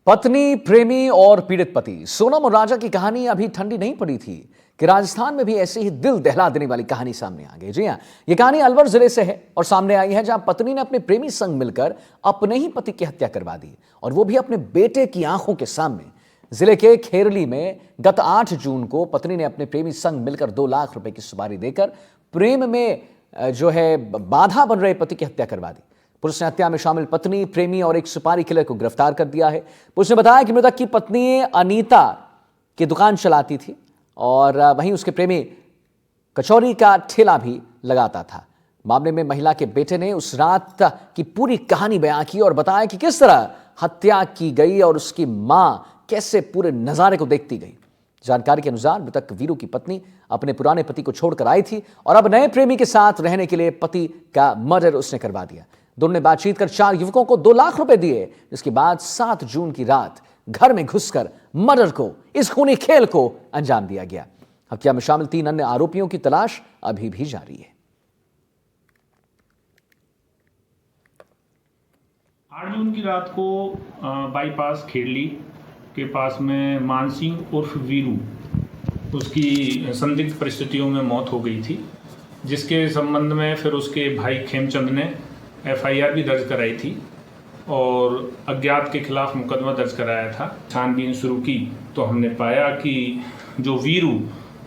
पत्नी, प्रेमी और पीड़ित पति। सोनम और राजा की कहानी अभी ठंडी नहीं पड़ी थी कि राजस्थान में भी ऐसी ही दिल दहला देने वाली कहानी सामने आ गई। जी हां, यह कहानी अलवर जिले से है और सामने आई है, जहां पत्नी ने अपने प्रेमी संग मिलकर अपने ही पति की हत्या करवा दी, और वो भी अपने बेटे की आंखों के सामने। जिले के खेरली में गत 8 जून को पत्नी ने अपने प्रेमी संग मिलकर 2 लाख रुपए की सुपारी देकर प्रेम में बाधा बन रहे पति की हत्या करवा दी। पुलिस ने हत्या में शामिल पत्नी, प्रेमी और एक सुपारी किलर को गिरफ्तार कर दिया है। पुलिस ने बताया कि मृतक की पत्नी अनीता की दुकान चलाती थी और वहीं उसके प्रेमी कचौरी का ठेला भी लगाता था। मामले में महिला के बेटे ने उस रात की पूरी कहानी बयां की और बताया कि किस तरह हत्या की गई और उसकी मां कैसे पूरे नजारे को देखती गई। जानकारी के अनुसार मृतक वीरू की पत्नी अपने पुराने पति को छोड़कर आई थी और अब नए प्रेमी के साथ रहने के लिए पति का मर्डर उसने करवा दिया। दोनों ने बातचीत कर 4 युवकों को 2 लाख रुपए दिए, जिसके बाद 7 जून की रात घर में घुसकर मर्डर को, इस खूनी खेल को अंजाम दिया गया। हत्या में शामिल 3 अन्य आरोपियों की तलाश अभी भी जारी है। 8 जून की रात को बाईपास खेरली के पास में मानसिंह उर्फ वीरू, उसकी संदिग्ध परिस्थितियों में मौत हो गई थी, जिसके संबंध में फिर उसके भाई खेमचंद ने FIR भी दर्ज कराई थी और अज्ञात के खिलाफ मुकदमा दर्ज कराया था। छानबीन शुरू की तो हमने पाया कि जो वीरू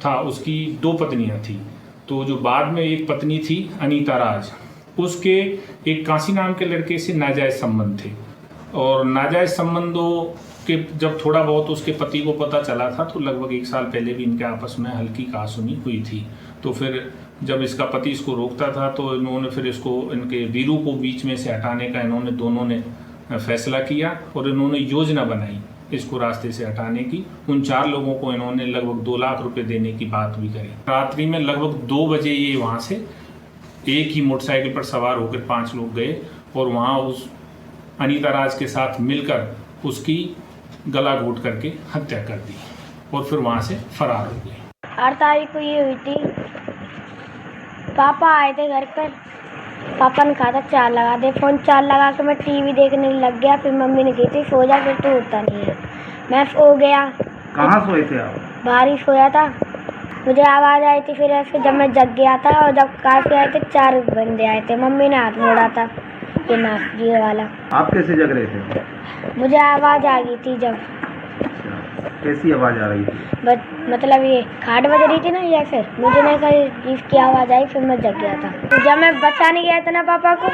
था उसकी 2 पत्नियां थी। तो जो बाद में एक पत्नी थी अनीता राज, उसके एक काशी नाम के लड़के से नाजायज संबंध थे और नाजायज संबंधों के जब थोड़ा बहुत उसके पति को पता चला था तो लगभग 1 साल पहले भी इनके आपस में हल्की कहासुनी हुई थी। तो फिर जब इसका पति इसको रोकता था तो इन्होंने फिर इसको, इनके वीरू को बीच में से हटाने का दोनों ने फैसला किया और इन्होंने योजना बनाई इसको रास्ते से हटाने की। उन 4 लोगों को इन्होंने लगभग 2 लाख रुपए देने की बात भी करी। रात्रि में लगभग 2 बजे ये वहाँ से एक ही मोटरसाइकिल पर सवार होकर 5 लोग गए और वहाँ उस अनीता राज के साथ मिलकर उसकी गला घोट करके हत्या कर दी और फिर वहाँ से फरार हो गए। 8 तारीख को ये हुई थी। पापा आए थे घर पर, पापा ने कहा था चार्ज लगा दे। फ़ोन चार्ज लगा के मैं टीवी देखने लग गया। फिर मम्मी ने कही थी सो जा, फिर तो होता नहीं है। मैं सो गया। कहाँ सोए थे आप? बाहर ही सोया था। मुझे आवाज़ आई थी, फिर ऐसे जब मैं जग गया था और जब काफ़ी आए थे 4 बंदे आए थे। मम्मी ने हाथ मोड़ा था ये नाक ये वाला। आप कैसे जग रहे थे? मुझे आवाज़ आ गई थी जब। कैसी आवाज़ आ रही थी? मतलब ये खाट बज रही थी ना, या फिर मुझे नहीं कही इसकी आवाज़ आई, फिर मैं जग गया था। जब मैं बचाने गया था ना पापा को,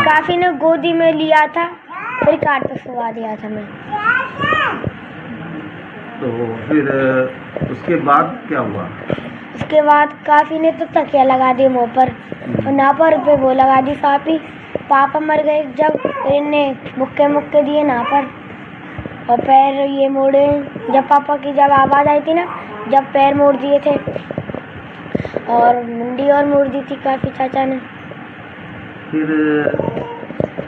काफ़ी ने गोदी में लिया था, फिर खाट पे सुला दिया था मैं। तो फिर उसके बाद क्या हुआ? उसके बाद काफ़ी ने तो तकिया लगा दी मुँह पर और ना पर पे वो लगा दी सापी। पापा मर गए जब, इन्हें मुक्के दिए ना पर और पैर ये मोड़े। जब पापा की जब आवाज़ आई थी ना, जब पैर मोड़ दिए थे और मुंडी और मोड़ दी थी काफ़ी चाचा ने। फिर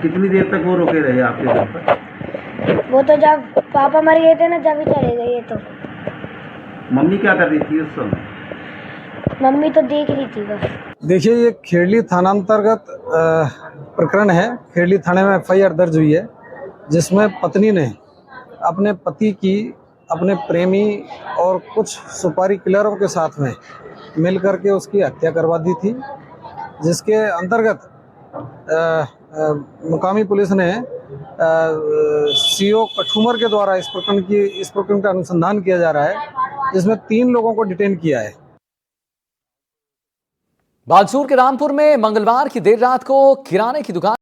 कितनी देर तक वो रुके रहे आपके घर पर? वो तो जब पापा मर गए थे ना, जब ही चले गए। ये तो मम्मी क्या कर रही थी उस समय? मम्मी तो देख रही थी बस। देखिए, ये खेरली थानांतर्गत प्रकरण है। खेरली थाने में FIR दर्ज हुई है, जिसमें पत्नी ने अपने पति की, अपने प्रेमी और कुछ सुपारी किलरों के साथ में मिल करके उसकी हत्या करवा दी थी, जिसके अंतर्गत मुकामी पुलिस ने CO कठुमर के द्वारा इस प्रकरण का अनुसंधान किया जा रहा है, जिसमें 3 लोगों को डिटेन किया है। बालसूर के रामपुर में मंगलवार की देर रात को किराने की दुकान